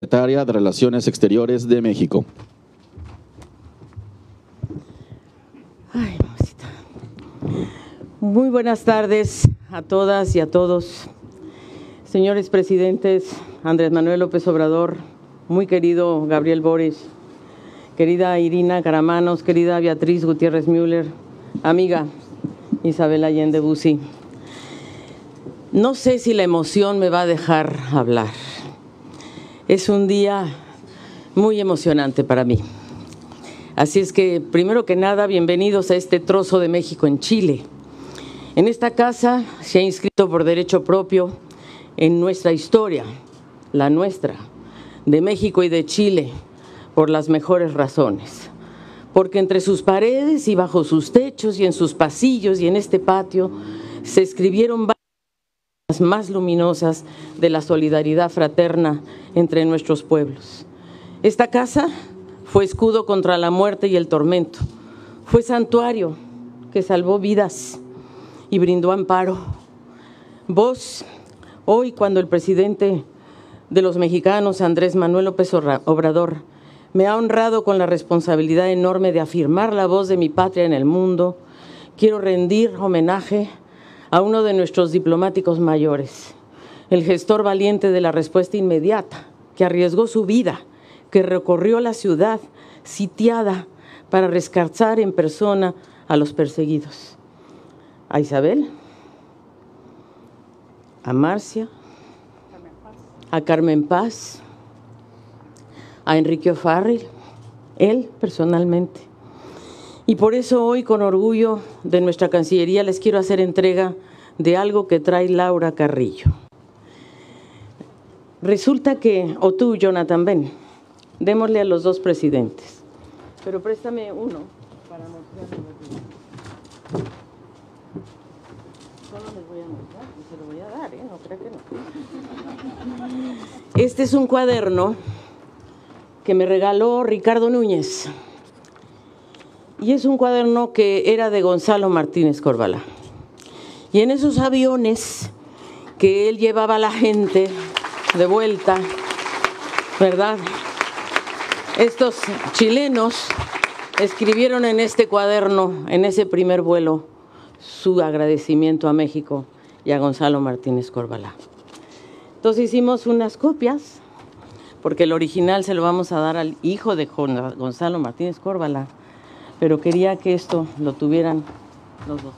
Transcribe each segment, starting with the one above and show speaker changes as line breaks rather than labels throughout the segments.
Secretaria de Relaciones Exteriores de México.
Ay, mamacita. Muy buenas tardes a todas y a todos. Señores presidentes, Andrés Manuel López Obrador, muy querido Gabriel Boric, querida Irina Caramanos, querida Beatriz Gutiérrez Müller, amiga Isabel Allende Bussi. No sé si la emoción me va a dejar hablar. Es un día muy emocionante para mí. Así es que, primero que nada, bienvenidos a este trozo de México en Chile. En esta casa se ha inscrito por derecho propio en nuestra historia, la nuestra, de México y de Chile, por las mejores razones. Porque entre sus paredes y bajo sus techos y en sus pasillos y en este patio se escribieron las más luminosas de la solidaridad fraterna entre nuestros pueblos. Esta casa fue escudo contra la muerte y el tormento, fue santuario que salvó vidas y brindó amparo. Vos, hoy cuando el presidente de los mexicanos, Andrés Manuel López Obrador, me ha honrado con la responsabilidad enorme de afirmar la voz de mi patria en el mundo, quiero rendir homenaje a uno de nuestros diplomáticos mayores, el gestor valiente de la respuesta inmediata, que arriesgó su vida, que recorrió la ciudad sitiada para rescatar en persona a los perseguidos. A Isabel, a Marcia, a Carmen Paz, a Enrique O'Farrill, él personalmente. Y por eso hoy, con orgullo de nuestra Cancillería, les quiero hacer entrega de algo que trae Laura Carrillo. Resulta que, o tú, Jonathan, ven, démosle a los dos presidentes, pero préstame uno para mostrarles. Solo les voy a mostrar, y se lo voy a dar, no creo que no. Este es un cuaderno que me regaló Ricardo Núñez. Y es un cuaderno que era de Gonzalo Martínez Corvalá. Y en esos aviones que él llevaba a la gente de vuelta, ¿verdad? Estos chilenos escribieron en este cuaderno, en ese primer vuelo, su agradecimiento a México y a Gonzalo Martínez Corvalá. Entonces hicimos unas copias, porque el original se lo vamos a dar al hijo de Gonzalo Martínez Corvalá, pero quería que esto lo tuvieran los dos.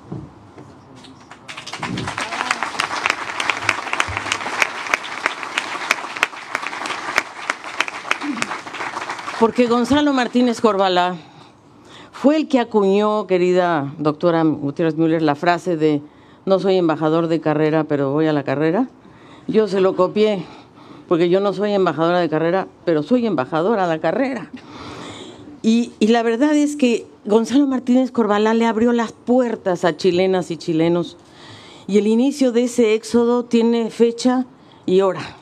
Porque Gonzalo Martínez Corvalá fue el que acuñó, querida doctora Gutiérrez Müller, la frase de no soy embajador de carrera, pero voy a la carrera. Yo se lo copié, porque yo no soy embajadora de carrera, pero soy embajadora a la carrera. Y la verdad es que Gonzalo Martínez Corvalá le abrió las puertas a chilenas y chilenos, y el inicio de ese éxodo tiene fecha y hora,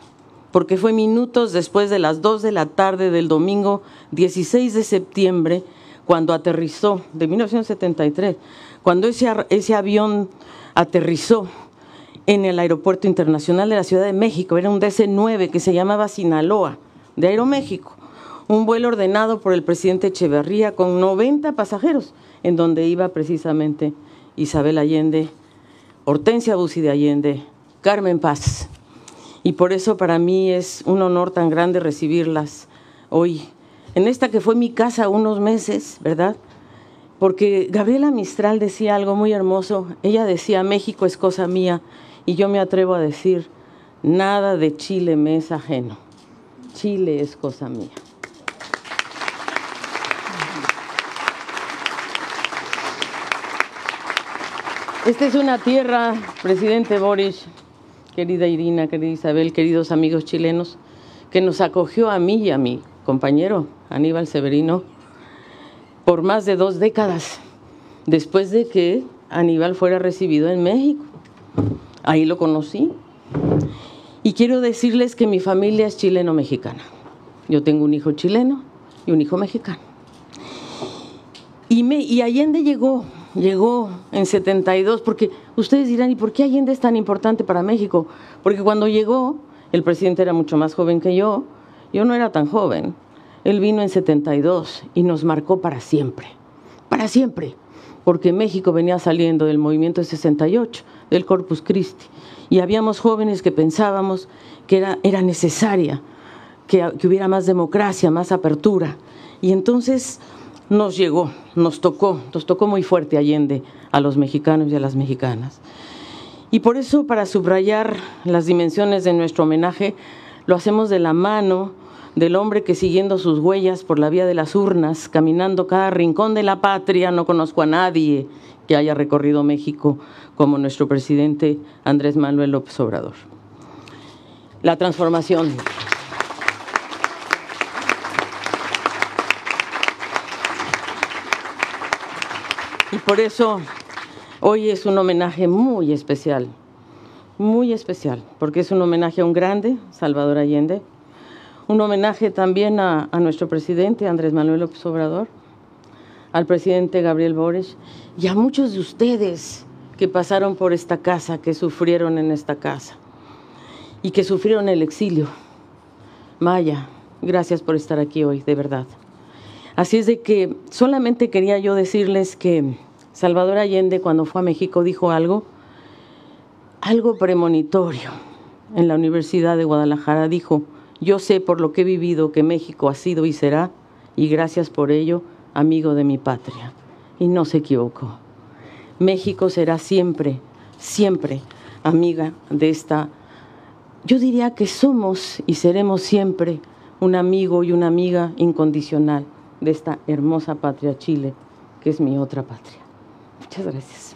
porque fue minutos después de las 2 de la tarde del domingo 16 de septiembre, cuando aterrizó, de 1973, cuando ese avión aterrizó en el Aeropuerto Internacional de la Ciudad de México. Era un DC-9 que se llamaba Sinaloa, de Aeroméxico. Un vuelo ordenado por el presidente Echeverría con 90 pasajeros, en donde iba precisamente Isabel Allende, Hortensia Bussi de Allende, Carmen Paz. Y por eso para mí es un honor tan grande recibirlas hoy, en esta que fue mi casa unos meses, ¿verdad? Porque Gabriela Mistral decía algo muy hermoso. Ella decía, México es cosa mía, y yo me atrevo a decir, nada de Chile me es ajeno. Chile es cosa mía. Esta es una tierra, presidente Boric, querida Irina, querida Isabel, queridos amigos chilenos, que nos acogió a mí y a mi compañero Aníbal Severino por más de 2 décadas, después de que Aníbal fuera recibido en México. Ahí lo conocí. Y quiero decirles que mi familia es chileno-mexicana. Yo tengo un hijo chileno y un hijo mexicano. Y Allende llegó en 72, porque ustedes dirán, ¿y por qué Allende es tan importante para México? Porque cuando llegó, el presidente era mucho más joven que yo, Yo no era tan joven. Él vino en 72 y nos marcó para siempre, porque México venía saliendo del movimiento de 68, del Corpus Christi, y habíamos jóvenes que pensábamos que era necesaria que hubiera más democracia, más apertura. Y entonces nos llegó, nos tocó muy fuerte Allende a los mexicanos y a las mexicanas. Y por eso, para subrayar las dimensiones de nuestro homenaje, lo hacemos de la mano del hombre que, siguiendo sus huellas por la vía de las urnas, caminando cada rincón de la patria, no conozco a nadie que haya recorrido México como nuestro presidente Andrés Manuel López Obrador. La transformación. Y por eso hoy es un homenaje muy especial, porque es un homenaje a un grande, Salvador Allende, un homenaje también a nuestro presidente Andrés Manuel López Obrador, al presidente Gabriel Boric y a muchos de ustedes que pasaron por esta casa, que sufrieron en esta casa y que sufrieron el exilio. Maya, gracias por estar aquí hoy, de verdad. Así es de que solamente quería yo decirles que Salvador Allende, cuando fue a México, dijo algo premonitorio. En la Universidad de Guadalajara dijo: yo sé por lo que he vivido que México ha sido y será, y gracias por ello, amigo de mi patria. Y no se equivocó. México será siempre, siempre amiga de esta. Yo diría que somos y seremos siempre un amigo y una amiga incondicional de esta hermosa patria Chile, que es mi otra patria. Muchas gracias.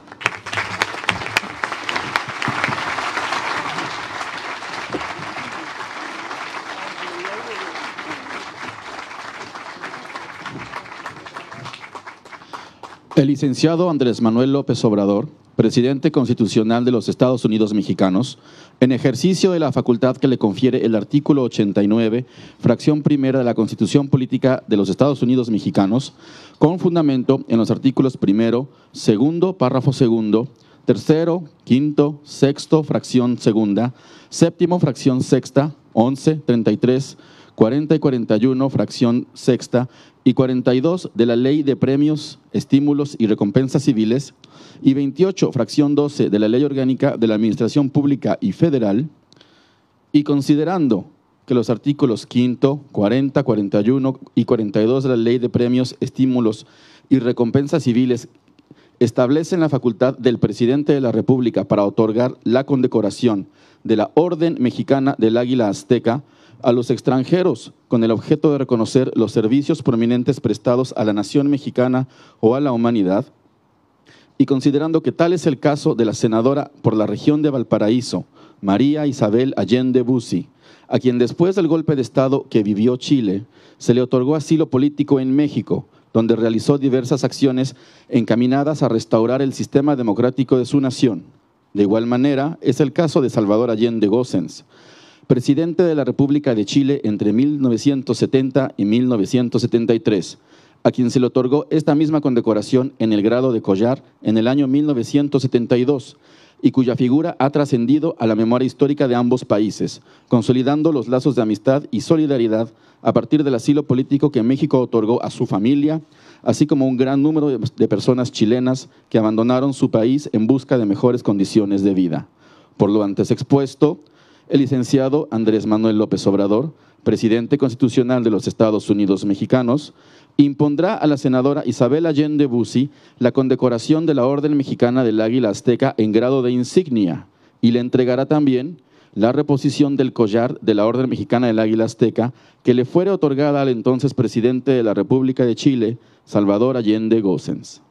El licenciado Andrés Manuel López Obrador, presidente constitucional de los Estados Unidos mexicanos, en ejercicio de la facultad que le confiere el artículo 89, fracción primera de la Constitución Política de los Estados Unidos mexicanos, con fundamento en los artículos primero, segundo, párrafo segundo, tercero, quinto, sexto, fracción segunda, séptimo, fracción sexta, 11, 33, 40 y 41, fracción sexta, y 42 de la Ley de Premios, Estímulos y Recompensas Civiles, y 28, fracción 12 de la Ley Orgánica de la Administración Pública y Federal, y considerando que los artículos 5, 40, 41 y 42 de la Ley de Premios, Estímulos y Recompensas Civiles establecen la facultad del presidente de la República para otorgar la condecoración de la Orden Mexicana del Águila Azteca a los extranjeros con el objeto de reconocer los servicios prominentes prestados a la nación mexicana o a la humanidad, y considerando que tal es el caso de la senadora por la región de Valparaíso, María Isabel Allende Bussi, a quien después del golpe de Estado que vivió Chile, se le otorgó asilo político en México, donde realizó diversas acciones encaminadas a restaurar el sistema democrático de su nación. De igual manera, es el caso de Salvador Allende Gossens, presidente de la República de Chile entre 1970 y 1973, a quien se le otorgó esta misma condecoración en el grado de collar en el año 1972 y cuya figura ha trascendido a la memoria histórica de ambos países, consolidando los lazos de amistad y solidaridad a partir del asilo político que México otorgó a su familia, así como un gran número de personas chilenas que abandonaron su país en busca de mejores condiciones de vida. Por lo antes expuesto, el licenciado Andrés Manuel López Obrador, presidente constitucional de los Estados Unidos mexicanos, impondrá a la senadora Isabel Allende Bussi la condecoración de la Orden Mexicana del Águila Azteca en grado de insignia y le entregará también la reposición del collar de la Orden Mexicana del Águila Azteca que le fuere otorgada al entonces presidente de la República de Chile, Salvador Allende Gossens.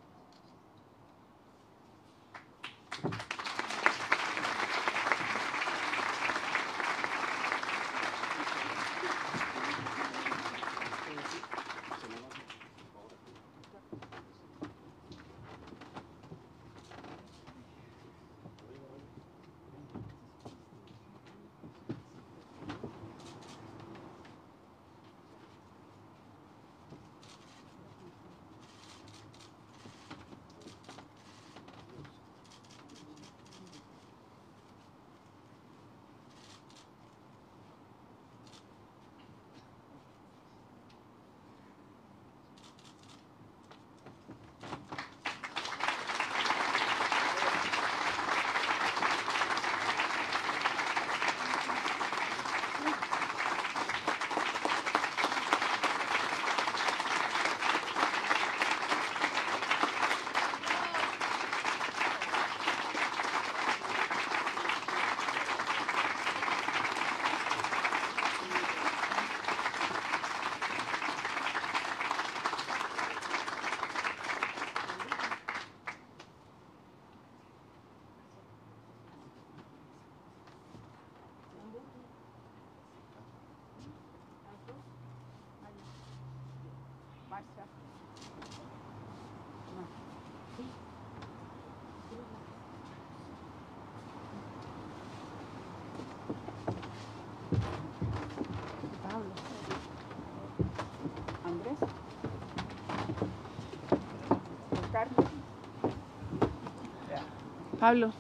Pablo.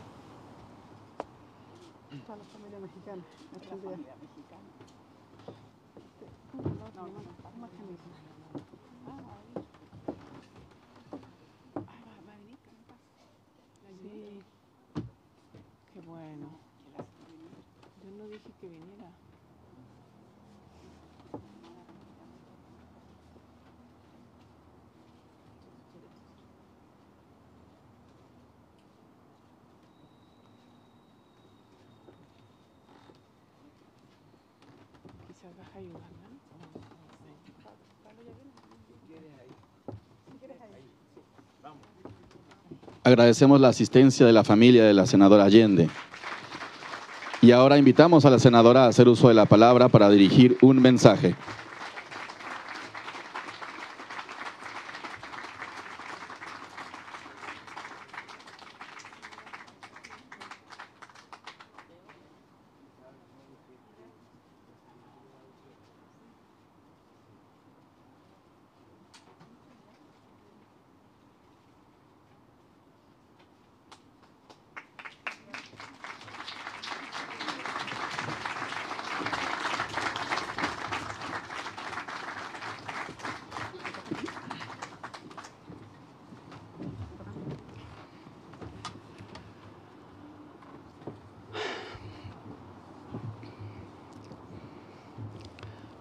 Toda la familia mexicana.
Sí. Qué bueno. Yo no dije que viniera. Quizás vas a ayudar, ¿no?
Agradecemos la asistencia de la familia de la senadora Allende. Y ahora invitamos a la senadora a hacer uso de la palabra para dirigir un mensaje.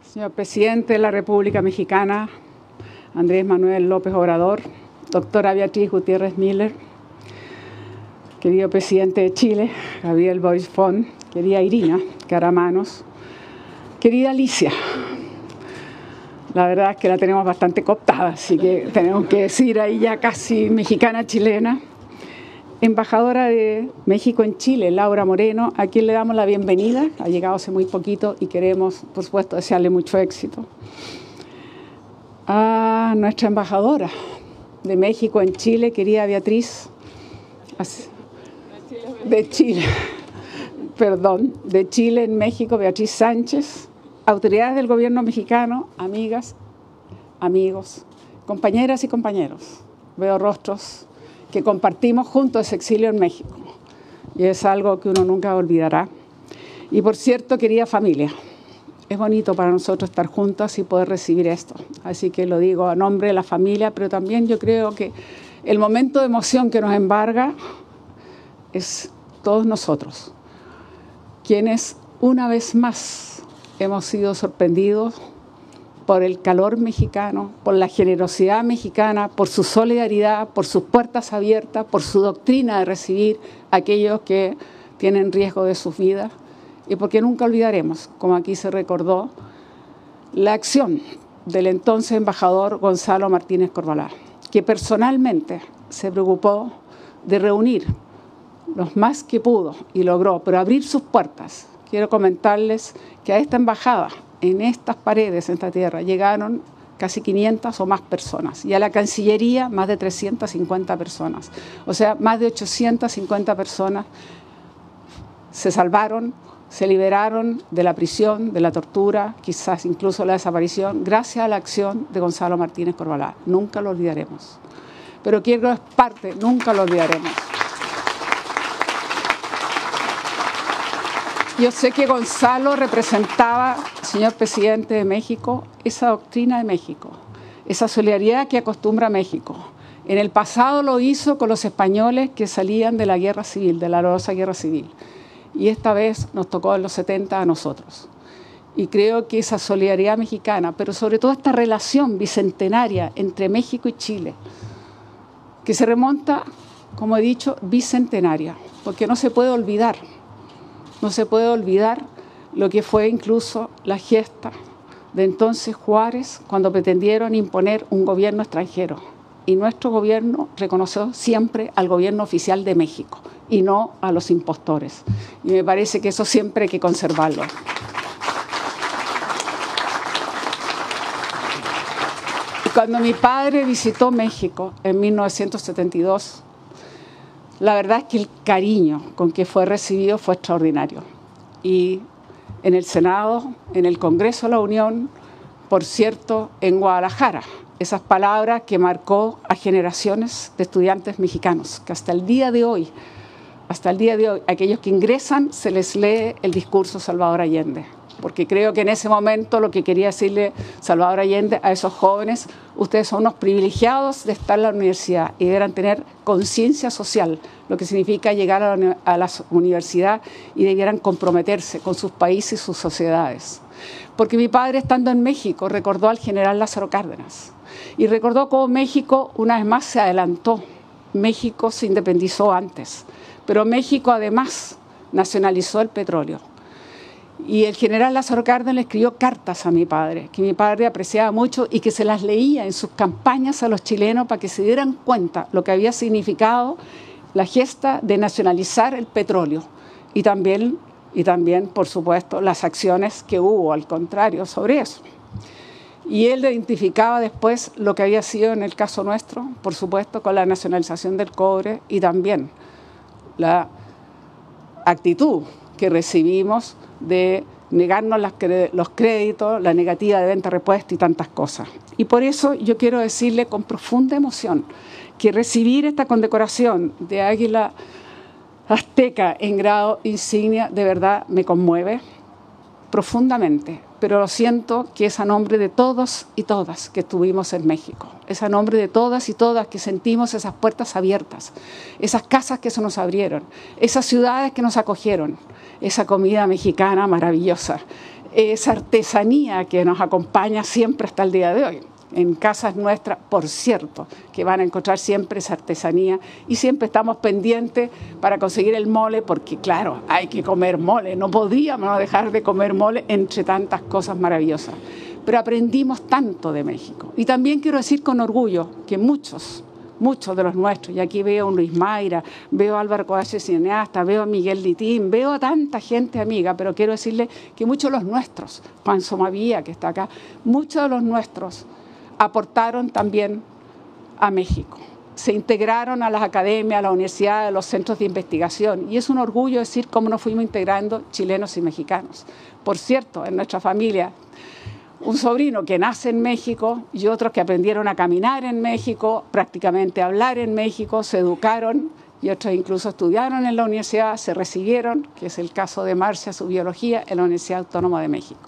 Señor presidente de la República Mexicana, Andrés Manuel López Obrador, doctora Beatriz Gutiérrez Müller, querido presidente de Chile, Gabriel Boric Font, querida Irina Caramanos, querida Alicia. La verdad es que la tenemos bastante cooptada, así que tenemos que decir ahí ya casi mexicana-chilena. Embajadora de México en Chile, Laura Moreno, a quien le damos la bienvenida. Ha llegado hace muy poquito y queremos, por supuesto, desearle mucho éxito. A nuestra embajadora de México en Chile, querida Beatriz, de Chile en México, Beatriz Sánchez, autoridades del gobierno mexicano, amigas, amigos, compañeras y compañeros. Veo rostros que compartimos juntos ese exilio en México. Y es algo que uno nunca olvidará. Y por cierto, querida familia, es bonito para nosotros estar juntos y poder recibir esto. Así que lo digo a nombre de la familia, pero también yo creo que el momento de emoción que nos embarga es todos nosotros, quienes una vez más hemos sido sorprendidos por el calor mexicano, por la generosidad mexicana, por su solidaridad, por sus puertas abiertas, por su doctrina de recibir a aquellos que tienen riesgo de sus vidas, y porque nunca olvidaremos, como aquí se recordó, la acción del entonces embajador Gonzalo Martínez Corbalá, que personalmente se preocupó de reunir los más que pudo y logró, pero abrir sus puertas. Quiero comentarles que a esta embajada, en estas paredes, en esta tierra, llegaron casi 500 o más personas. Y a la Cancillería, más de 350 personas. O sea, más de 850 personas se salvaron, se liberaron de la prisión, de la tortura, quizás incluso la desaparición, gracias a la acción de Gonzalo Martínez Corbalá. Nunca lo olvidaremos. Pero quiero es parte, nunca lo olvidaremos. Yo sé que Gonzalo representaba, señor presidente de México, esa doctrina de México, esa solidaridad que acostumbra México. En el pasado lo hizo con los españoles que salían de la guerra civil, de la dolorosa guerra civil. Y esta vez nos tocó en los 70 a nosotros. Y creo que esa solidaridad mexicana, pero sobre todo esta relación bicentenaria entre México y Chile, que se remonta, como he dicho, bicentenaria, porque no se puede olvidar. No se puede olvidar lo que fue incluso la gesta de entonces Juárez cuando pretendieron imponer un gobierno extranjero. Y nuestro gobierno reconoció siempre al gobierno oficial de México y no a los impostores. Y me parece que eso siempre hay que conservarlo. Y cuando mi padre visitó México en 1972, la verdad es que el cariño con que fue recibido fue extraordinario. Y en el Senado, en el Congreso de la Unión, por cierto, en Guadalajara, esas palabras que marcó a generaciones de estudiantes mexicanos, que hasta el día de hoy hasta el día de hoy, a aquellos que ingresan se les lee el discurso Salvador Allende, porque creo que en ese momento lo que quería decirle Salvador Allende a esos jóvenes: ustedes son unos privilegiados de estar en la universidad y deberán tener conciencia social, lo que significa llegar a la universidad, y debieran comprometerse con sus países y sus sociedades. Porque mi padre, estando en México, recordó al general Lázaro Cárdenas y recordó cómo México una vez más se adelantó. México se independizó antes, pero México además nacionalizó el petróleo. Y el general Lázaro Cárdenas le escribió cartas a mi padre, que mi padre apreciaba mucho y que se las leía en sus campañas a los chilenos para que se dieran cuenta lo que había significado la gesta de nacionalizar el petróleo y también, por supuesto, las acciones que hubo al contrario sobre eso. Y él identificaba después lo que había sido en el caso nuestro, por supuesto, con la nacionalización del cobre y también la actitud que recibimos de negarnos los créditos, la negativa de venta repuesta y tantas cosas. Y por eso yo quiero decirle con profunda emoción que recibir esta condecoración de Águila Azteca en grado insignia de verdad me conmueve profundamente, pero lo siento que es a nombre de todos y todas que estuvimos en México, es a nombre de todas y todas que sentimos esas puertas abiertas, esas casas que se nos abrieron, esas ciudades que nos acogieron, esa comida mexicana maravillosa, esa artesanía que nos acompaña siempre hasta el día de hoy. En casas nuestras, por cierto, que van a encontrar siempre esa artesanía y siempre estamos pendientes para conseguir el mole, porque claro, hay que comer mole, no podíamos dejar de comer mole entre tantas cosas maravillosas. Pero aprendimos tanto de México. Y también quiero decir con orgullo que muchos de los nuestros, y aquí veo a un Luis Mayra, veo a Álvaro Coache, cineasta, veo a Miguel Litín, veo a tanta gente amiga, pero quiero decirle que muchos de los nuestros, Juan Somavía, que está acá, muchos de los nuestros aportaron también a México. Se integraron a las academias, a las universidades, a los centros de investigación. Y es un orgullo decir cómo nos fuimos integrando chilenos y mexicanos. Por cierto, en nuestra familia, un sobrino que nace en México y otros que aprendieron a caminar en México, prácticamente a hablar en México, se educaron y otros incluso estudiaron en la universidad, se recibieron, que es el caso de Marcia, su biología, en la Universidad Autónoma de México.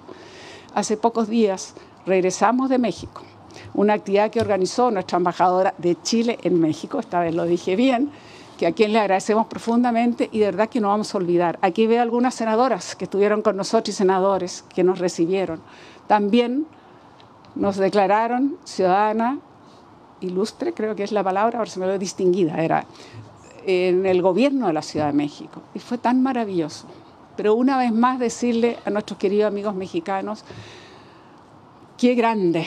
Hace pocos días regresamos de México, una actividad que organizó nuestra embajadora de Chile en México, esta vez lo dije bien, que a quien le agradecemos profundamente y de verdad que no vamos a olvidar. Aquí veo algunas senadoras que estuvieron con nosotros y senadores que nos recibieron. También nos declararon ciudadana ilustre, creo que es la palabra, ahora se me lo distinguida, era en el gobierno de la Ciudad de México. Y fue tan maravilloso. Pero una vez más decirle a nuestros queridos amigos mexicanos, qué grande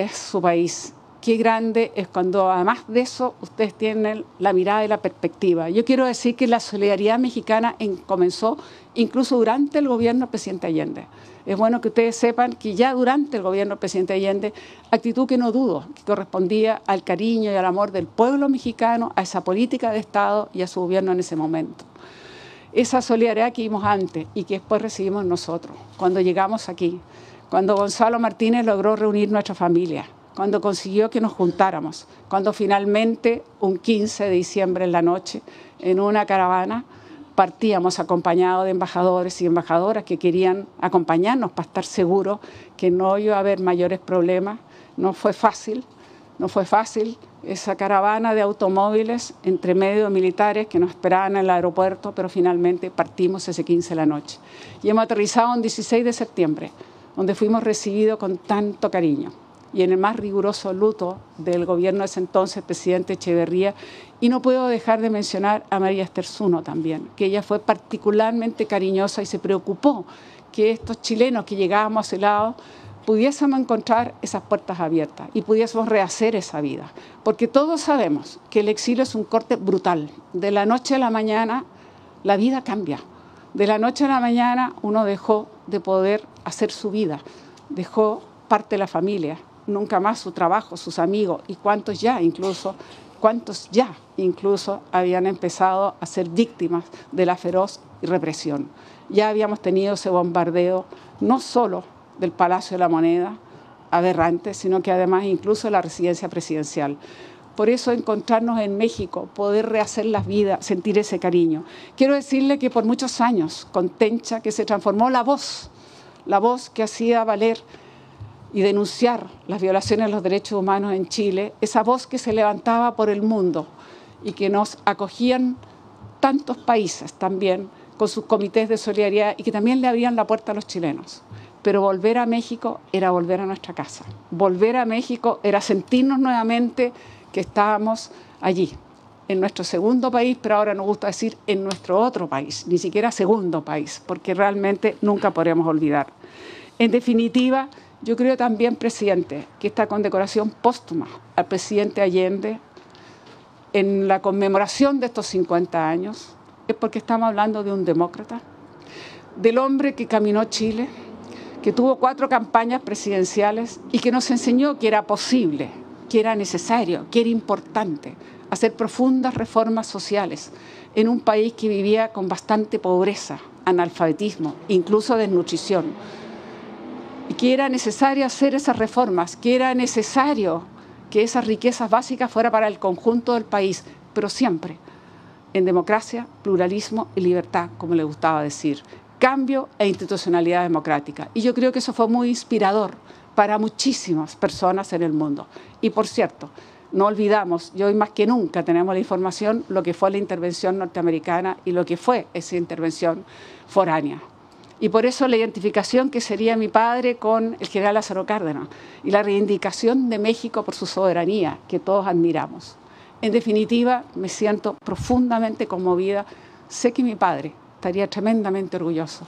es su país, qué grande es cuando además de eso ustedes tienen la mirada y la perspectiva. Yo quiero decir que la solidaridad mexicana comenzó incluso durante el gobierno del presidente Allende. Es bueno que ustedes sepan que ya durante el gobierno del presidente Allende, actitud que no dudo, que correspondía al cariño y al amor del pueblo mexicano, a esa política de Estado y a su gobierno en ese momento. Esa solidaridad que vimos antes y que después recibimos nosotros, cuando llegamos aquí, cuando Gonzalo Martínez logró reunir nuestra familia, cuando consiguió que nos juntáramos, cuando finalmente un 15 de diciembre en la noche, en una caravana, partíamos acompañados de embajadores y embajadoras que querían acompañarnos para estar seguros que no iba a haber mayores problemas. No fue fácil esa caravana de automóviles entre medio de militares que nos esperaban en el aeropuerto, pero finalmente partimos ese 15 de la noche. Y hemos aterrizado un 16 de septiembre, donde fuimos recibidos con tanto cariño. Y en el más riguroso luto del gobierno de ese entonces, presidente Echeverría, y no puedo dejar de mencionar a María Esther Zuno también, que ella fue particularmente cariñosa y se preocupó que estos chilenos que llegábamos a ese lado pudiésemos encontrar esas puertas abiertas y pudiésemos rehacer esa vida. Porque todos sabemos que el exilio es un corte brutal. De la noche a la mañana la vida cambia. De la noche a la mañana uno dejó de poder hacer su vida, dejó parte de la familia, nunca más su trabajo, sus amigos y cuántos ya incluso habían empezado a ser víctimas de la feroz represión. Ya habíamos tenido ese bombardeo no solo del Palacio de la Moneda, aberrante, sino que además incluso de la residencia presidencial. por eso encontrarnos en México, poder rehacer las vidas, sentir ese cariño. Quiero decirle que por muchos años, con Tencha, que se transformó la voz que hacía valer y denunciar las violaciones de los derechos humanos en Chile, esa voz que se levantaba por el mundo y que nos acogían tantos países también con sus comités de solidaridad y que también le abrían la puerta a los chilenos. Pero volver a México era volver a nuestra casa. Volver a México era sentirnos nuevamente que estábamos allí, en nuestro segundo país, pero ahora nos gusta decir en nuestro otro país, ni siquiera segundo país, porque realmente nunca podremos olvidar. En definitiva, yo creo también, presidente, que esta condecoración póstuma al presidente Allende en la conmemoración de estos 50 años es porque estamos hablando de un demócrata, del hombre que caminó Chile, que tuvo 4 campañas presidenciales y que nos enseñó que era posible, que era necesario, que era importante hacer profundas reformas sociales en un país que vivía con bastante pobreza, analfabetismo, incluso desnutrición. Y que era necesario hacer esas reformas, que era necesario que esas riquezas básicas fueran para el conjunto del país, pero siempre en democracia, pluralismo y libertad, como le gustaba decir. Cambio e institucionalidad democrática. Y yo creo que eso fue muy inspirador para muchísimas personas en el mundo. Y por cierto, no olvidamos, y hoy más que nunca tenemos la información, lo que fue la intervención norteamericana y lo que fue esa intervención foránea. Y por eso la identificación que sería mi padre con el general Lázaro Cárdenas y la reivindicación de México por su soberanía, que todos admiramos. En definitiva, me siento profundamente conmovida. Sé que mi padre estaría tremendamente orgulloso.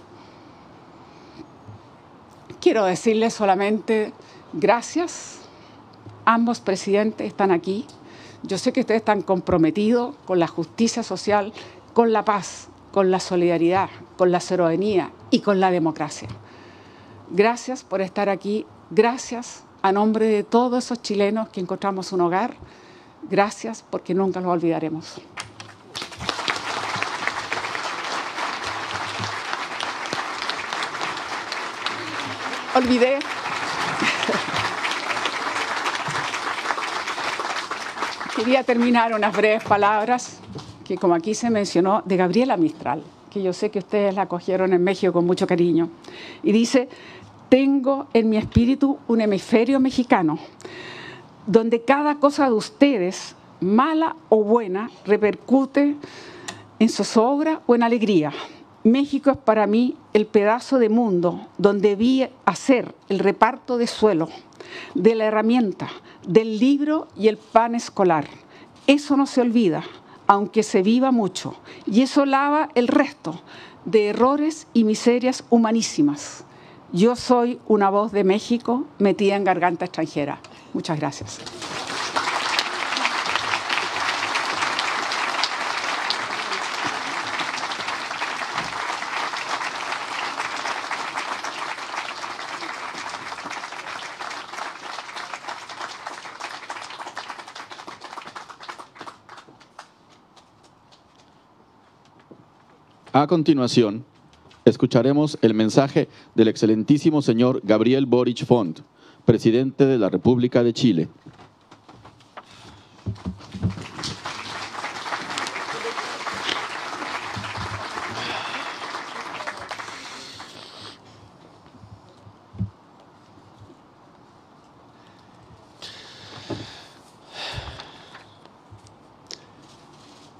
Quiero decirles solamente gracias. Ambos presidentes están aquí. Yo sé que ustedes están comprometidos con la justicia social, con la paz, con la solidaridad, con la soberanía y con la democracia. Gracias por estar aquí. Gracias a nombre de todos esos chilenos que encontramos un hogar. Gracias porque nunca los olvidaremos. Olvidé. Quería terminar unas breves palabras que, como aquí se mencionó, de Gabriela Mistral, que yo sé que ustedes la acogieron en México con mucho cariño. Y dice: tengo en mi espíritu un hemisferio mexicano, donde cada cosa de ustedes, mala o buena, repercute en zozobra o en alegría. México es para mí el pedazo de mundo donde vi hacer el reparto de suelo, de la herramienta, del libro y el pan escolar. Eso no se olvida, aunque se viva mucho, y eso lava el resto de errores y miserias humanísimas. Yo soy una voz de México metida en garganta extranjera. Muchas gracias.
A continuación, escucharemos el mensaje del excelentísimo señor Gabriel Boric Font, presidente de la República de Chile.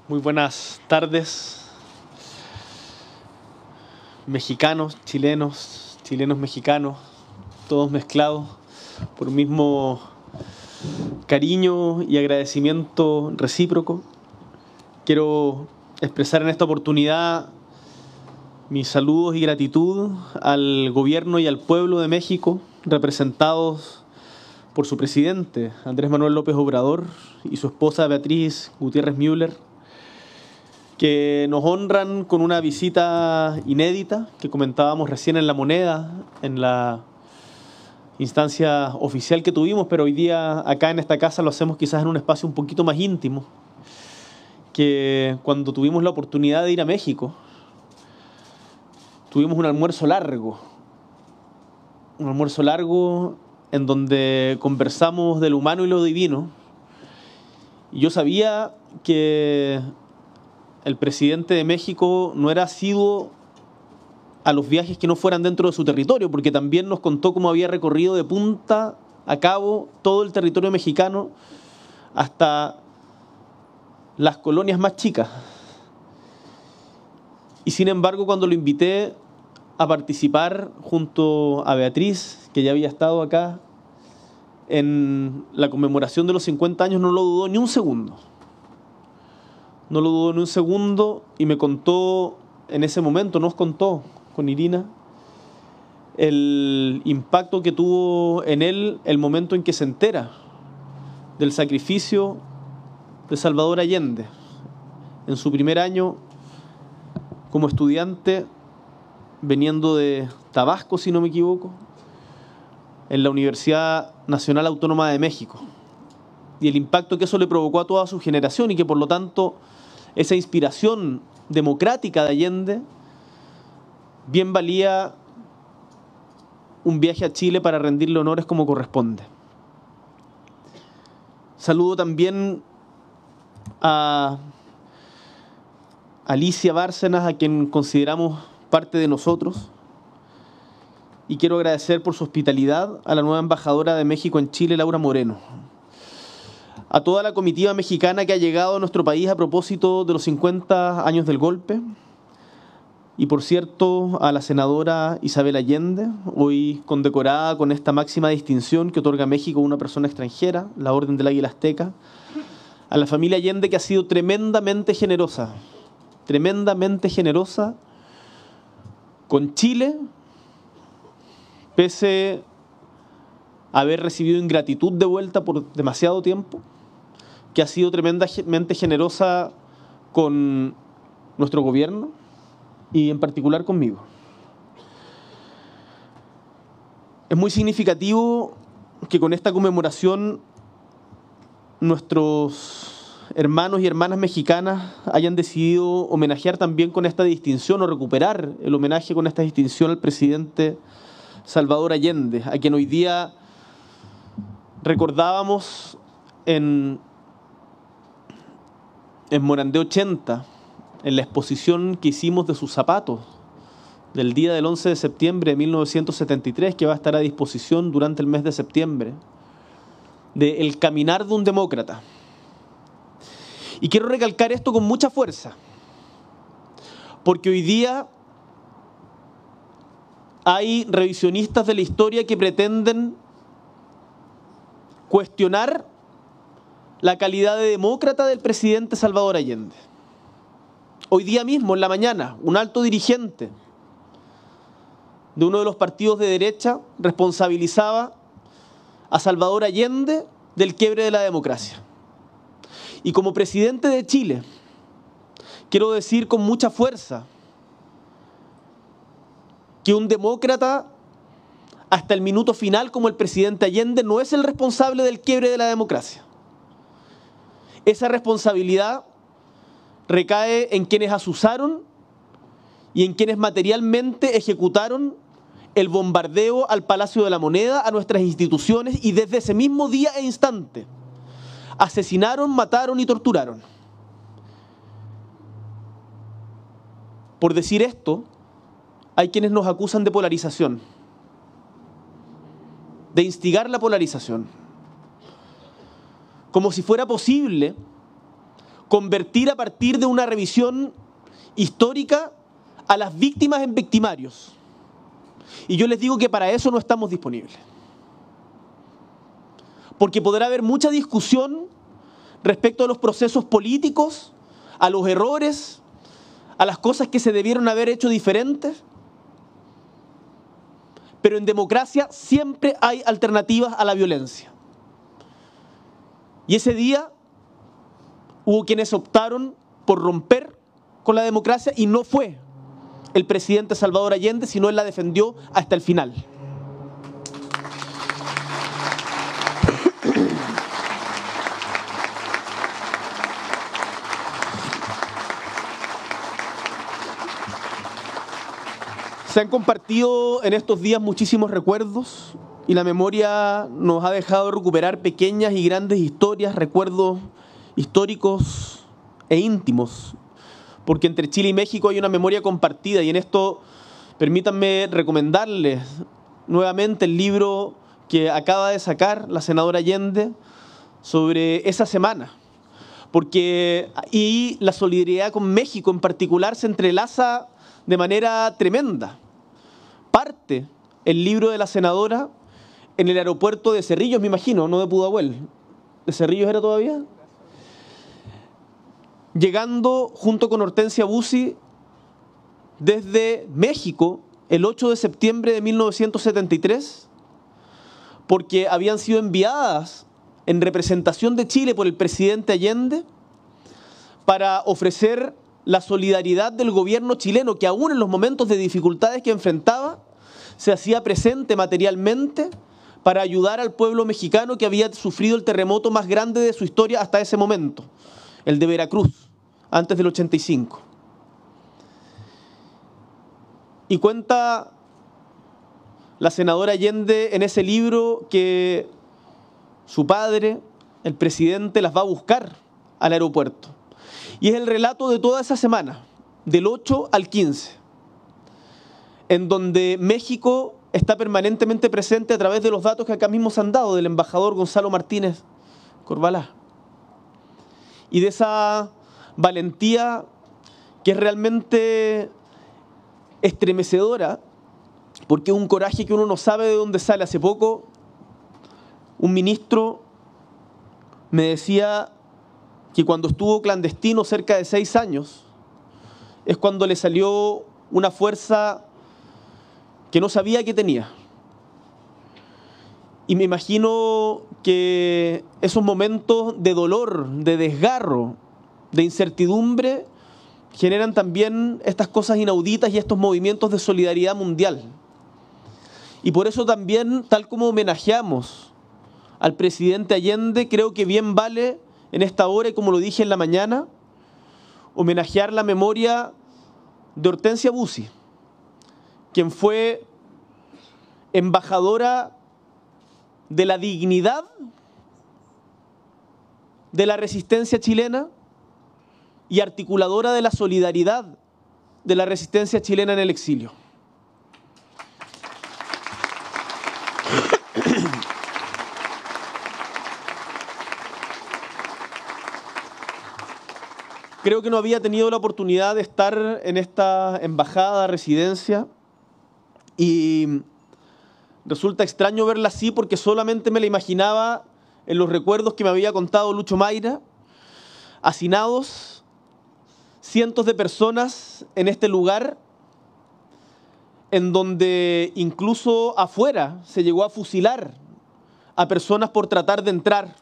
Muy buenas tardes. Mexicanos, chilenos, chilenos mexicanos, todos mezclados por un mismo cariño y agradecimiento recíproco. Quiero expresar en esta oportunidad mis saludos y gratitud al gobierno y al pueblo de México, representados por su presidente, Andrés Manuel López Obrador, y su esposa Beatriz Gutiérrez Müller, que nos honran con una visita inédita que comentábamos recién en La Moneda, en la instancia oficial que tuvimos, pero hoy día acá en esta casa lo hacemos quizás en un espacio un poquito más íntimo, que cuando tuvimos la oportunidad de ir a México, tuvimos un almuerzo largo en donde conversamos de lo humano y lo divino, Y yo sabía que el presidente de México no era asiduo a los viajes que no fueran dentro de su territorio, porque también nos contó cómo había recorrido de punta a cabo todo el territorio mexicano hasta las colonias más chicas. Y sin embargo, cuando lo invité a participar junto a Beatriz, que ya había estado acá en la conmemoración de los 50 años, no lo dudó ni un segundo. No lo dudó ni un segundo y me contó en ese momento, nos contó con Irina, el impacto que tuvo en él el momento en que se entera del sacrificio de Salvador Allende en su primer año como estudiante, veniendo de Tabasco, si no me equivoco, en la Universidad Nacional Autónoma de México, y el impacto que eso le provocó a toda su generación, y que por lo tanto esa inspiración democrática de Allende bien valía un viaje a Chile para rendirle honores como corresponde. Saludo también a Alicia Bárcenas, a quien consideramos parte de nosotros, y quiero agradecer por su hospitalidad a la nueva embajadora de México en Chile, Laura Moreno, a toda la comitiva mexicana que ha llegado a nuestro país a propósito de los 50 años del golpe, y por cierto a la senadora Isabel Allende, hoy condecorada con esta máxima distinción que otorga México a una persona extranjera, la Orden del Águila Azteca, a la familia Allende, que ha sido tremendamente generosa con Chile, pese a haber recibido ingratitud de vuelta por demasiado tiempo, que ha sido tremendamente generosa con nuestro gobierno y en particular conmigo. Es muy significativo que con esta conmemoración nuestros hermanos y hermanas mexicanas hayan decidido homenajear también con esta distinción, o recuperar el homenaje con esta distinción, al presidente Salvador Allende, a quien hoy día recordábamos en Morandé 80, en la exposición que hicimos de sus zapatos del día del 11 de septiembre de 1973, que va a estar a disposición durante el mes de septiembre, de El caminar de un demócrata. Y quiero recalcar esto con mucha fuerza, porque hoy día hay revisionistas de la historia que pretenden cuestionar la calidad de demócrata del presidente Salvador Allende. Hoy día mismo, en la mañana, un alto dirigente de uno de los partidos de derecha responsabilizaba a Salvador Allende del quiebre de la democracia. Y como presidente de Chile, quiero decir con mucha fuerza que un demócrata, hasta el minuto final, como el presidente Allende, no es el responsable del quiebre de la democracia. Esa responsabilidad recae en quienes asusaron y en quienes materialmente ejecutaron el bombardeo al Palacio de la Moneda, a nuestras instituciones, y desde ese mismo día e instante asesinaron, mataron y torturaron. Por decir esto, hay quienes nos acusan de polarización, de instigar la polarización, como si fuera posible convertir, a partir de una revisión histórica, a las víctimas en victimarios. Y yo les digo que para eso no estamos disponibles. Porque podrá haber mucha discusión respecto a los procesos políticos, a los errores, a las cosas que se debieron haber hecho diferentes. Pero en democracia siempre hay alternativas a la violencia. Y ese día hubo quienes optaron por romper con la democracia, y no fue el presidente Salvador Allende, sino él la defendió hasta el final. Se han compartido en estos días muchísimos recuerdos, y la memoria nos ha dejado recuperar pequeñas y grandes historias, recuerdos históricos e íntimos, porque entre Chile y México hay una memoria compartida, y en esto permítanme recomendarles nuevamente el libro que acaba de sacar la senadora Allende sobre esa semana, y la solidaridad con México en particular se entrelaza de manera tremenda. Parte el libro de la senadora en el aeropuerto de Cerrillos, me imagino, no de Pudahuel. ¿De Cerrillos era todavía? Llegando junto con Hortensia Bussi desde México el 8 de septiembre de 1973, porque habían sido enviadas en representación de Chile por el presidente Allende para ofrecer la solidaridad del gobierno chileno, que aún en los momentos de dificultades que enfrentaba, se hacía presente materialmente para ayudar al pueblo mexicano que había sufrido el terremoto más grande de su historia hasta ese momento, el de Veracruz, antes del 85. Y cuenta la senadora Allende en ese libro que su padre, el presidente, las va a buscar al aeropuerto. Y es el relato de toda esa semana, del 8 al 15, en donde México está permanentemente presente a través de los datos que acá mismo se han dado del embajador Gonzalo Martínez Corbalá. Y de esa valentía que es realmente estremecedora, porque es un coraje que uno no sabe de dónde sale. Hace poco, un ministro me decía que cuando estuvo clandestino cerca de 6 años, es cuando le salió una fuerza que no sabía que tenía. Y me imagino que esos momentos de dolor, de desgarro, de incertidumbre, generan también estas cosas inauditas y estos movimientos de solidaridad mundial. Y por eso también, tal como homenajeamos al presidente Allende, creo que bien vale en esta hora, y como lo dije en la mañana, homenajear la memoria de Hortensia Bussi, quien fue embajadora de la dignidad de la resistencia chilena y articuladora de la solidaridad de la resistencia chilena en el exilio. Creo que no había tenido la oportunidad de estar en esta embajada, residencia, y resulta extraño verla así porque solamente me la imaginaba en los recuerdos que me había contado Lucho Mayra, hacinados cientos de personas en este lugar, en donde incluso afuera se llegó a fusilar a personas por tratar de entrar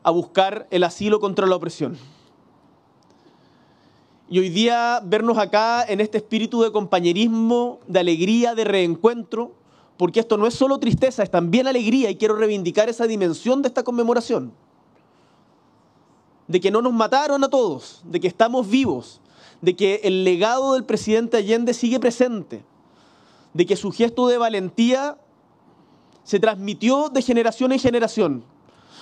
a buscar el asilo contra la opresión. Y hoy día vernos acá en este espíritu de compañerismo, de alegría, de reencuentro, porque esto no es solo tristeza, es también alegría, y quiero reivindicar esa dimensión de esta conmemoración. De que no nos mataron a todos, de que estamos vivos, de que el legado del presidente Allende sigue presente, de que su gesto de valentía se transmitió de generación en generación.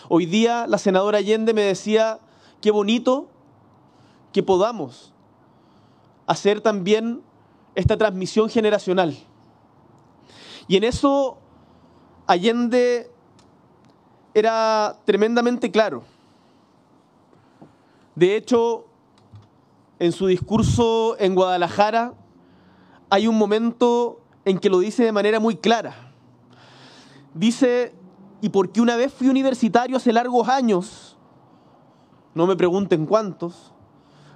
Hoy día la senadora Allende me decía, qué bonito que podamos hacer también esta transmisión generacional. Y en eso Allende era tremendamente claro. De hecho, en su discurso en Guadalajara hay un momento en que lo dice de manera muy clara. Dice, y porque una vez fui universitario hace largos años, no me pregunten cuántos,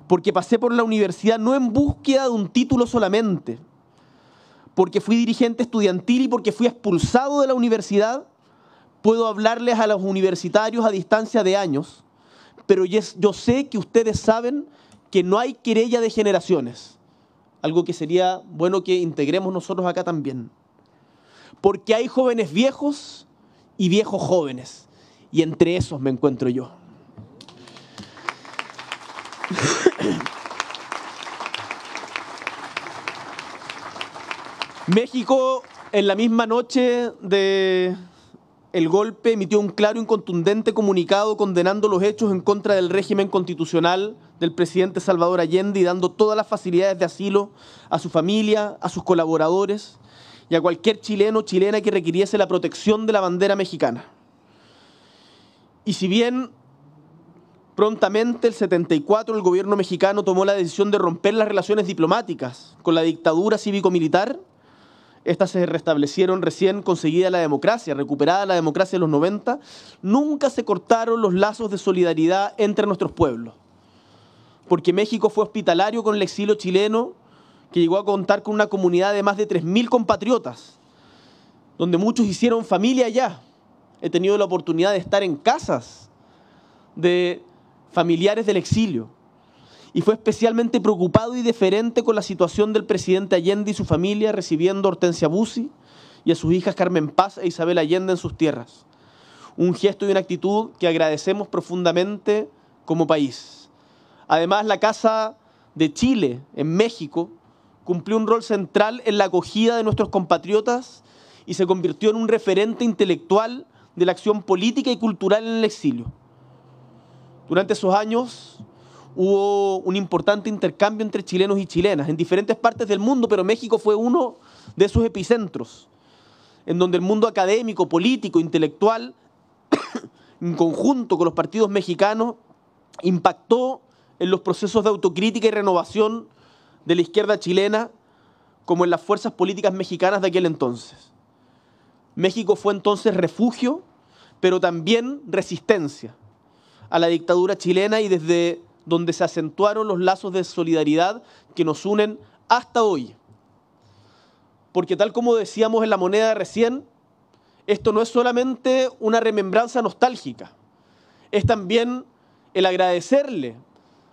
porque pasé por la universidad no en búsqueda de un título solamente, porque fui dirigente estudiantil y porque fui expulsado de la universidad, puedo hablarles a los universitarios a distancia de años, pero yo sé que ustedes saben que no hay querella de generaciones, algo que sería bueno que integremos nosotros acá también, porque hay jóvenes viejos y viejos jóvenes, y entre esos me encuentro yo. México, en la misma noche de el golpe, emitió un claro y contundente comunicado condenando los hechos en contra del régimen constitucional del presidente Salvador Allende y dando todas las facilidades de asilo a su familia, a sus colaboradores y a cualquier chileno o chilena que requiriese la protección de la bandera mexicana. Y si bien prontamente, el 74, el gobierno mexicano tomó la decisión de romper las relaciones diplomáticas con la dictadura cívico-militar, estas se restablecieron recién conseguida la democracia, recuperada la democracia en los 90, nunca se cortaron los lazos de solidaridad entre nuestros pueblos. Porque México fue hospitalario con el exilio chileno, que llegó a contar con una comunidad de más de 3.000 compatriotas, donde muchos hicieron familia allá. He tenido la oportunidad de estar en casas de familiares del exilio. Y fue especialmente preocupado y deferente con la situación del presidente Allende y su familia, recibiendo a Hortensia Bussi y a sus hijas Carmen Paz e Isabel Allende en sus tierras. Un gesto y una actitud que agradecemos profundamente como país. Además, la Casa de Chile en México cumplió un rol central en la acogida de nuestros compatriotas y se convirtió en un referente intelectual de la acción política y cultural en el exilio. Durante esos años hubo un importante intercambio entre chilenos y chilenas en diferentes partes del mundo, pero México fue uno de esos epicentros, en donde el mundo académico, político, intelectual, en conjunto con los partidos mexicanos, impactó en los procesos de autocrítica y renovación de la izquierda chilena, como en las fuerzas políticas mexicanas de aquel entonces. México fue entonces refugio, pero también resistencia a la dictadura chilena y desde donde se acentuaron los lazos de solidaridad que nos unen hasta hoy. Porque tal como decíamos en la moneda recién, esto no es solamente una remembranza nostálgica, es también el agradecerle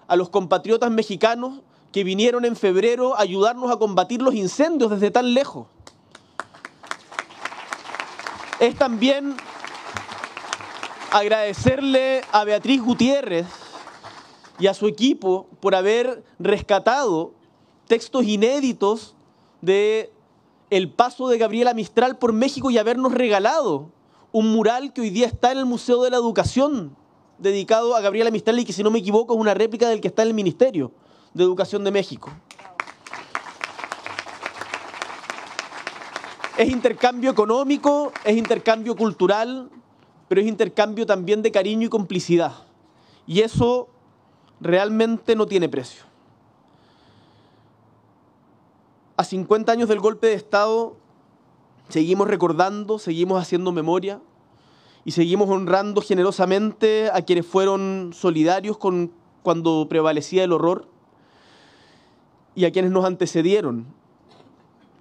a los compatriotas mexicanos que vinieron en febrero a ayudarnos a combatir los incendios desde tan lejos. Es también agradecerle a Beatriz Gutiérrez y a su equipo por haber rescatado textos inéditos de el paso de Gabriela Mistral por México y habernos regalado un mural que hoy día está en el Museo de la Educación dedicado a Gabriela Mistral y que, si no me equivoco, es una réplica del que está en el Ministerio de Educación de México. Es intercambio económico, es intercambio cultural, pero es intercambio también de cariño y complicidad. Y eso realmente no tiene precio. A 50 años del golpe de Estado, seguimos recordando, seguimos haciendo memoria y seguimos honrando generosamente a quienes fueron solidarios cuando prevalecía el horror y a quienes nos antecedieron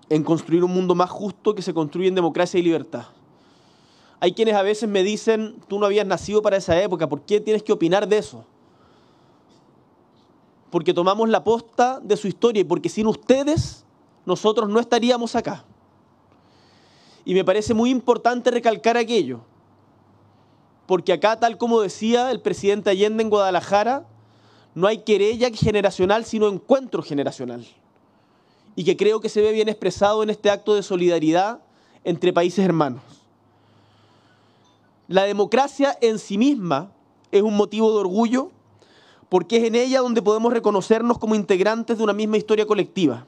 en construir un mundo más justo que se construye en democracia y libertad. Hay quienes a veces me dicen, tú no habías nacido para esa época, ¿por qué tienes que opinar de eso? Porque tomamos la posta de su historia y porque sin ustedes nosotros no estaríamos acá. Y me parece muy importante recalcar aquello, porque acá, tal como decía el presidente Allende en Guadalajara, no hay querella generacional, sino encuentro generacional. Y que creo que se ve bien expresado en este acto de solidaridad entre países hermanos. La democracia en sí misma es un motivo de orgullo porque es en ella donde podemos reconocernos como integrantes de una misma historia colectiva,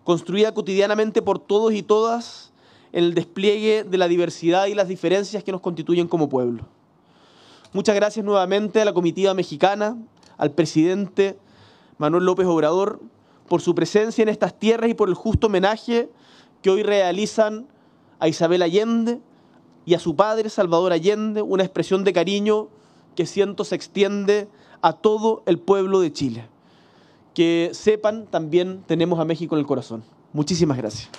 construida cotidianamente por todos y todas en el despliegue de la diversidad y las diferencias que nos constituyen como pueblo. Muchas gracias nuevamente a la comitiva mexicana, al presidente Manuel López Obrador, por su presencia en estas tierras y por el justo homenaje que hoy realizan a Isabel Allende y a su padre Salvador Allende, una expresión de cariño que siento se extiende a todo el pueblo de Chile. Que sepan, también tenemos a México en el corazón. Muchísimas gracias.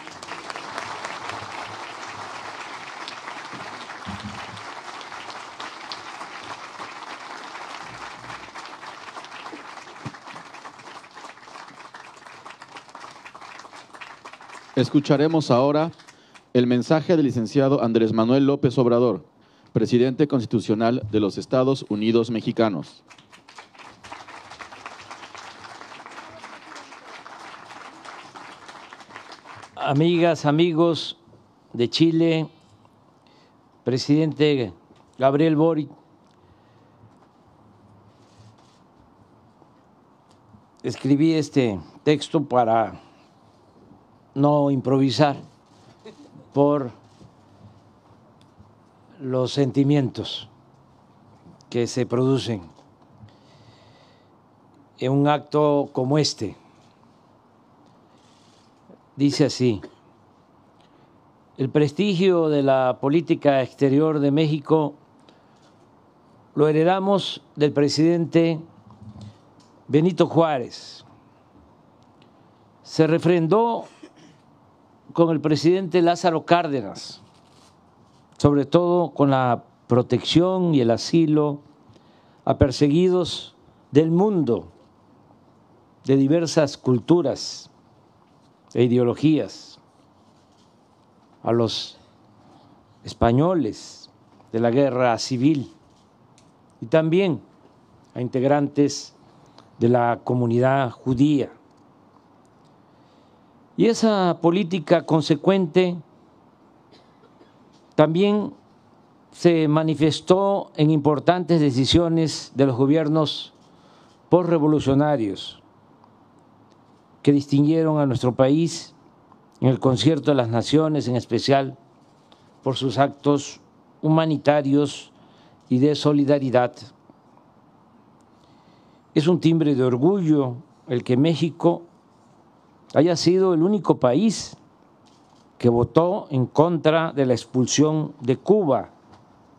Escucharemos ahora el mensaje del licenciado Andrés Manuel López Obrador, presidente constitucional de los Estados Unidos Mexicanos.
Amigas, amigos de Chile, presidente Gabriel Boric, escribí este texto para no improvisar por los sentimientos que se producen en un acto como este. Dice así: el prestigio de la política exterior de México lo heredamos del presidente Benito Juárez. Se refrendó con el presidente Lázaro Cárdenas, sobre todo con la protección y el asilo a perseguidos del mundo, de diversas culturas e ideologías, a los españoles de la guerra civil y también a integrantes de la comunidad judía. Y esa política consecuente también se manifestó en importantes decisiones de los gobiernos postrevolucionarios que distinguieron a nuestro país en el Concierto de las Naciones, en especial por sus actos humanitarios y de solidaridad. Es un timbre de orgullo el que México haya sido el único país que votó en contra de la expulsión de Cuba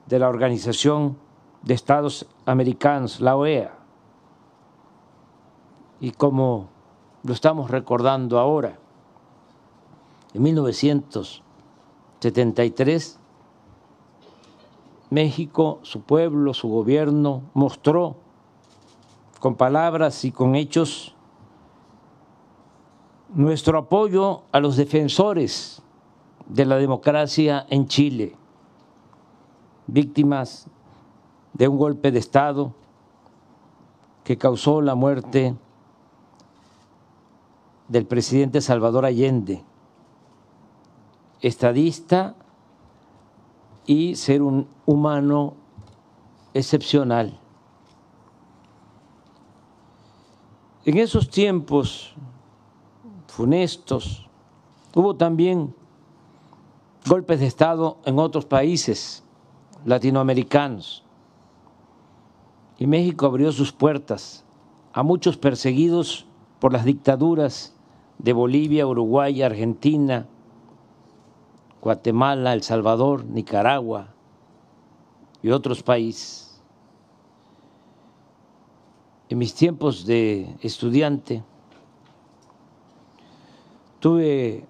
de la Organización de Estados Americanos, la OEA. Y como lo estamos recordando ahora, en 1973, México, su pueblo, su gobierno, mostró con palabras y con hechos nuestro apoyo a los defensores de la democracia en Chile, víctimas de un golpe de Estado que causó la muerte del presidente Salvador Allende, estadista y ser un humano excepcional. En esos tiempos funestos hubo también golpes de Estado en otros países latinoamericanos y México abrió sus puertas a muchos perseguidos por las dictaduras de Bolivia, Uruguay, Argentina, Guatemala, El Salvador, Nicaragua y otros países. En mis tiempos de estudiante tuve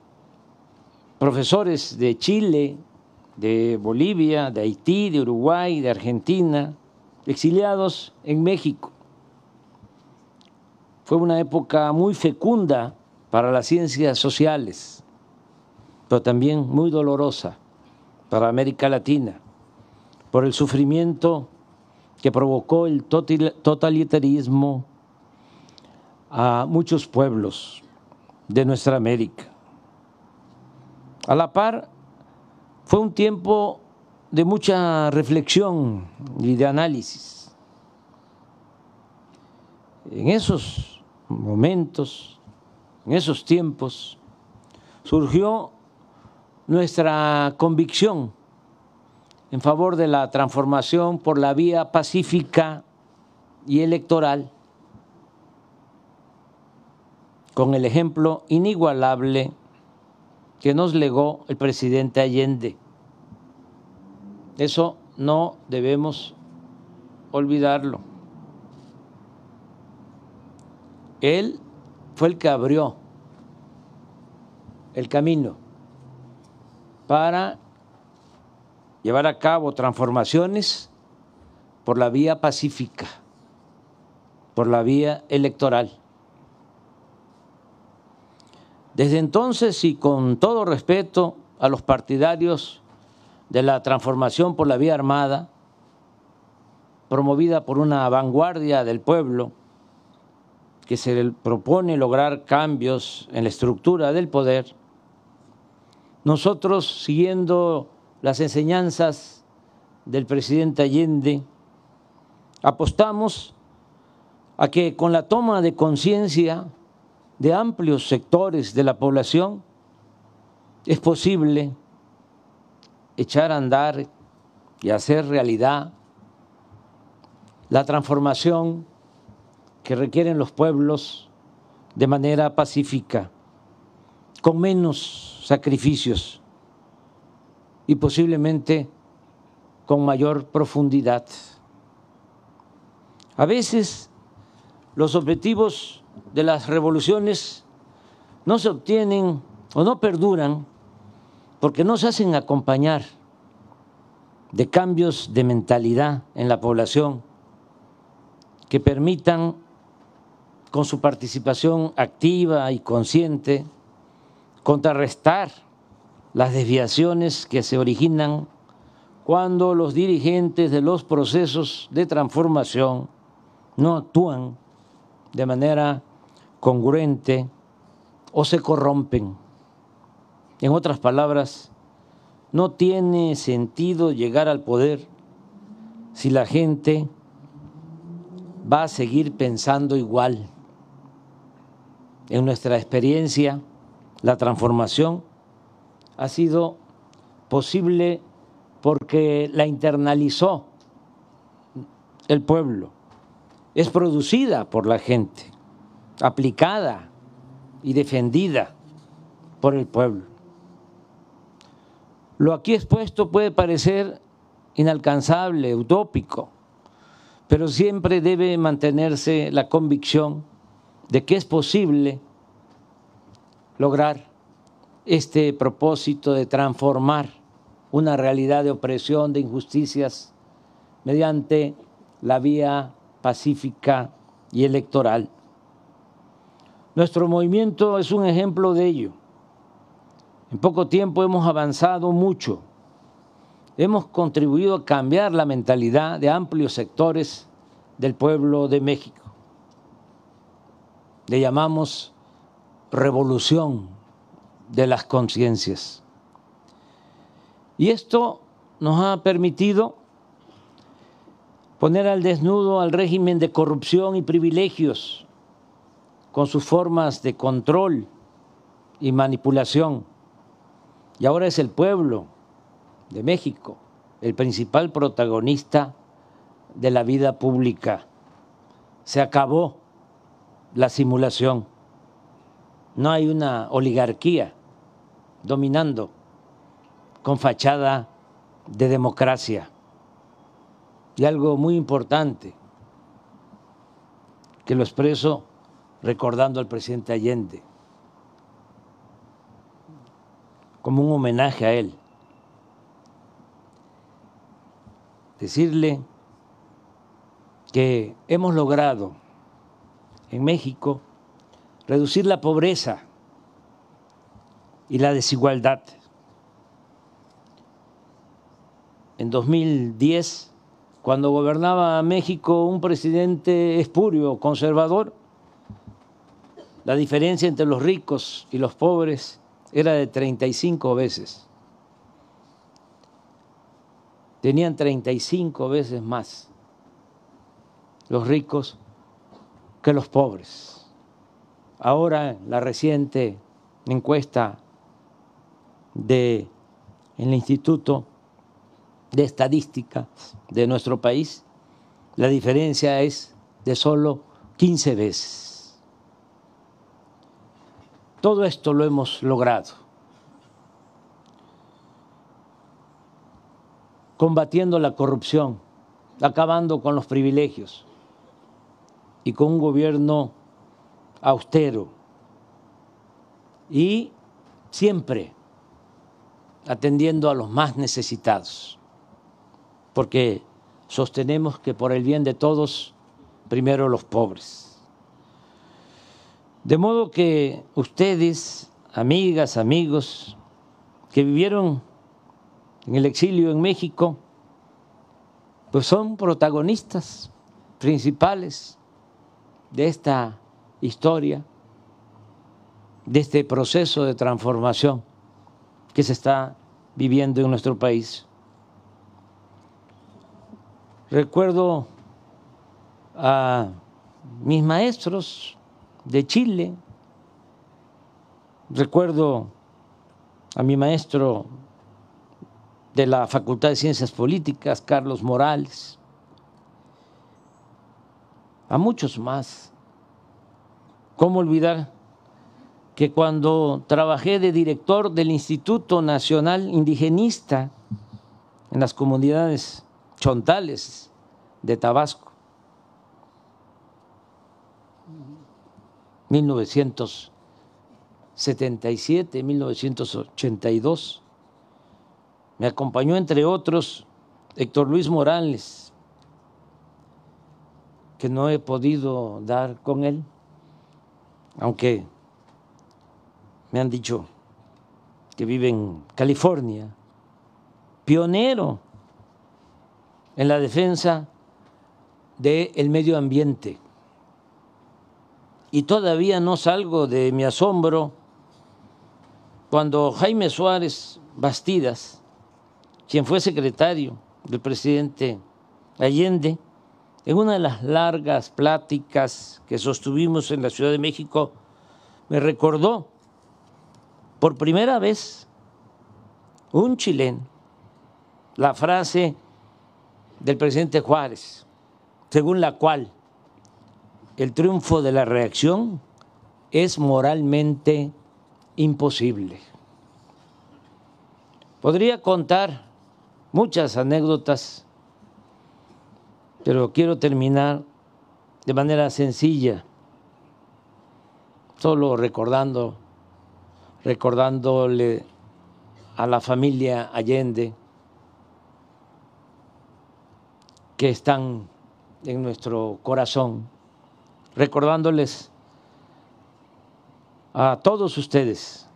profesores de Chile, de Bolivia, de Haití, de Uruguay, de Argentina, exiliados en México. Fue una época muy fecunda para las ciencias sociales, pero también muy dolorosa para América Latina, por el sufrimiento que provocó el totalitarismo a muchos pueblos de nuestra América. A la par, fue un tiempo de mucha reflexión y de análisis. En esos momentos, en esos tiempos, surgió nuestra convicción en favor de la transformación por la vía pacífica y electoral, con el ejemplo inigualable que nos legó el presidente Allende. Eso no debemos olvidarlo. Él fue el que abrió el camino para llevar a cabo transformaciones por la vía pacífica, por la vía electoral. Desde entonces, y con todo respeto a los partidarios de la transformación por la vía armada, promovida por una vanguardia del pueblo que se le propone lograr cambios en la estructura del poder, nosotros, siguiendo las enseñanzas del presidente Allende, apostamos a que con la toma de conciencia de amplios sectores de la población es posible echar a andar y hacer realidad la transformación que requieren los pueblos de manera pacífica, con menos sacrificios y posiblemente con mayor profundidad. A veces los objetivos de las revoluciones no se obtienen o no perduran porque no se hacen acompañar de cambios de mentalidad en la población que permitan, con su participación activa y consciente, contrarrestar las desviaciones que se originan cuando los dirigentes de los procesos de transformación no actúan de manera congruente o se corrompen. En otras palabras, no tiene sentido llegar al poder si la gente va a seguir pensando igual. En nuestra experiencia, la transformación ha sido posible porque la internalizó el pueblo, es producida por la gente, aplicada y defendida por el pueblo. Lo aquí expuesto puede parecer inalcanzable, utópico, pero siempre debe mantenerse la convicción de que es posible lograr este propósito de transformar una realidad de opresión, de injusticias, mediante la vía pacífica y electoral. Nuestro movimiento es un ejemplo de ello. En poco tiempo hemos avanzado mucho. Hemos contribuido a cambiar la mentalidad de amplios sectores del pueblo de México. Le llamamos revolución de las conciencias. Y esto nos ha permitido poner al desnudo al régimen de corrupción y privilegios con sus formas de control y manipulación. Y ahora es el pueblo de México el principal protagonista de la vida pública. Se acabó la simulación. No hay una oligarquía dominando con fachada de democracia. Y algo muy importante, que lo expreso recordando al presidente Allende, como un homenaje a él. Decirle que hemos logrado en México reducir la pobreza y la desigualdad. En 2010, cuando gobernaba México un presidente espurio, conservador, la diferencia entre los ricos y los pobres era de 35 veces. Tenían 35 veces más los ricos que los pobres. Ahora, la reciente encuesta del Instituto de Estadística de nuestro país, la diferencia es de solo 15 veces. Todo esto lo hemos logrado combatiendo la corrupción, acabando con los privilegios y con un gobierno austero y siempre atendiendo a los más necesitados, porque sostenemos que por el bien de todos, primero los pobres. De modo que ustedes, amigas, amigos, que vivieron en el exilio en México, pues son protagonistas principales de esta historia, de este proceso de transformación que se está viviendo en nuestro país. Recuerdo a mis maestros de Chile, recuerdo a mi maestro de la Facultad de Ciencias Políticas, Carlos Morales, a muchos más. ¿Cómo olvidar que cuando trabajé de director del Instituto Nacional Indigenista en las comunidades chontales de Tabasco, 1977, 1982, me acompañó entre otros Héctor Luis Morales, que no he podido dar con él, aunque me han dicho que vive en California, pionero en la defensa del medio ambiente. Y todavía no salgo de mi asombro cuando Jaime Suárez Bastidas, quien fue secretario del presidente Allende, en una de las largas pláticas que sostuvimos en la Ciudad de México, me recordó por primera vez un chileno la frase del presidente Juárez, según la cual el triunfo de la reacción es moralmente imposible. Podría contar muchas anécdotas, pero quiero terminar de manera sencilla, solo recordándole a la familia Allende que están en nuestro corazón, recordándoles a todos ustedes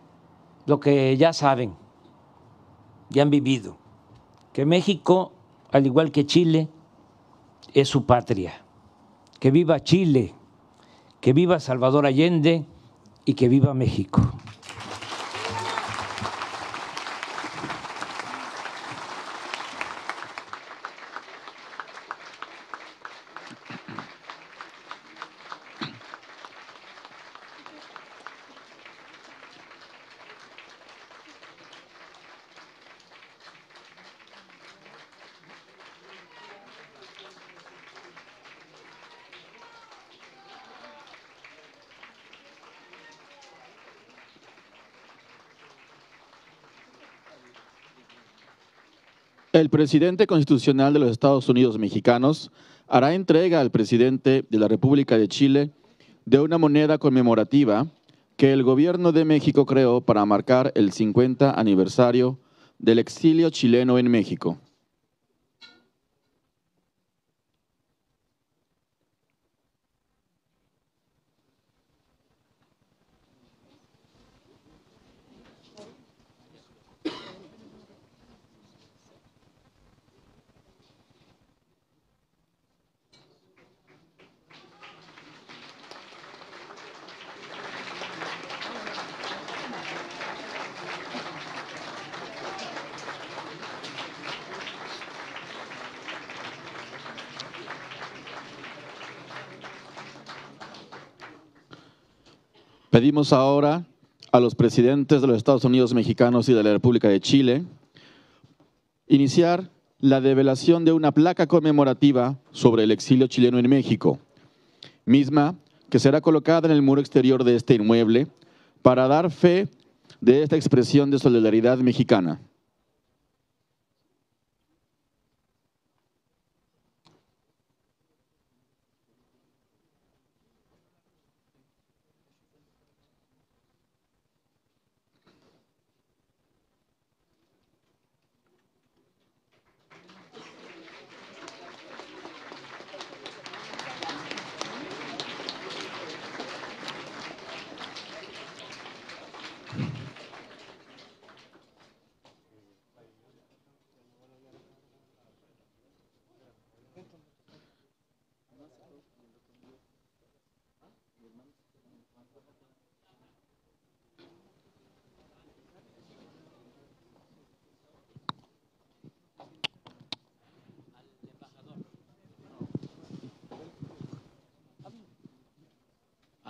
lo que ya saben, ya han vivido, que México, al igual que Chile, es su patria. Que viva Chile, que viva Salvador Allende y que viva México.
El presidente constitucional de los Estados Unidos mexicanos hará entrega al presidente de la República de Chile de una moneda conmemorativa que el gobierno de México creó para marcar el 50 aniversario del exilio chileno en México. Pedimos ahora a los presidentes de los Estados Unidos mexicanos y de la República de Chile iniciar la develación de una placa conmemorativa sobre el exilio chileno en México, misma que será colocada en el muro exterior de este inmueble para dar fe de esta expresión de solidaridad mexicana.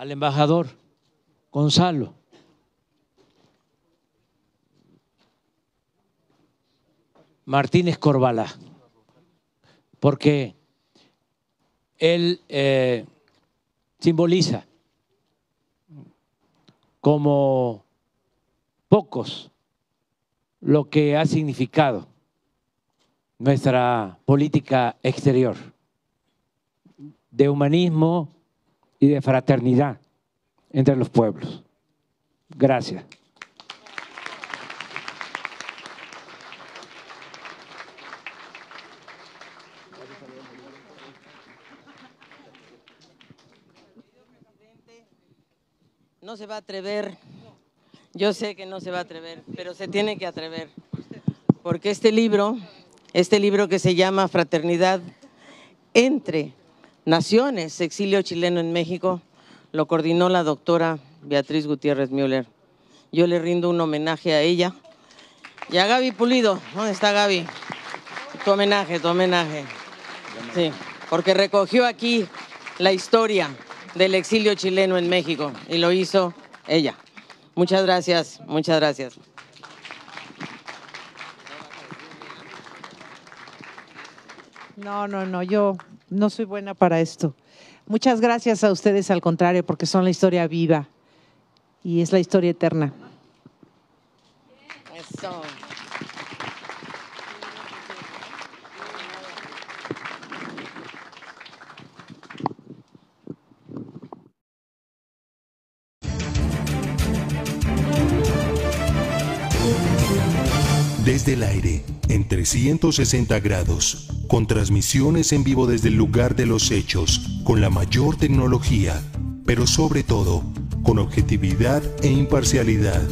al embajador Gonzalo. Martínez Corvalá, porque él simboliza como pocos lo que ha significado nuestra política exterior, de humanismo y de fraternidad entre los pueblos. Gracias.
No se va a atrever, yo sé que no se va a atrever, pero se tiene que atrever, porque este libro que se llama Fraternidad entre Naciones, exilio chileno en México, lo coordinó la doctora Beatriz Gutiérrez Müller. Yo le rindo un homenaje a ella y a Gaby Pulido. ¿Dónde está Gaby? Tu homenaje. Sí, porque recogió aquí la historia del exilio chileno en México y lo hizo ella. Muchas gracias, muchas gracias.
No, yo no soy buena para esto. Muchas gracias a ustedes, al contrario, porque son la historia viva y es la historia eterna.
Eso.
Desde el aire, en 360 grados, con transmisiones en vivo desde el lugar de los hechos, con la mayor tecnología, pero sobre todo, con objetividad e imparcialidad.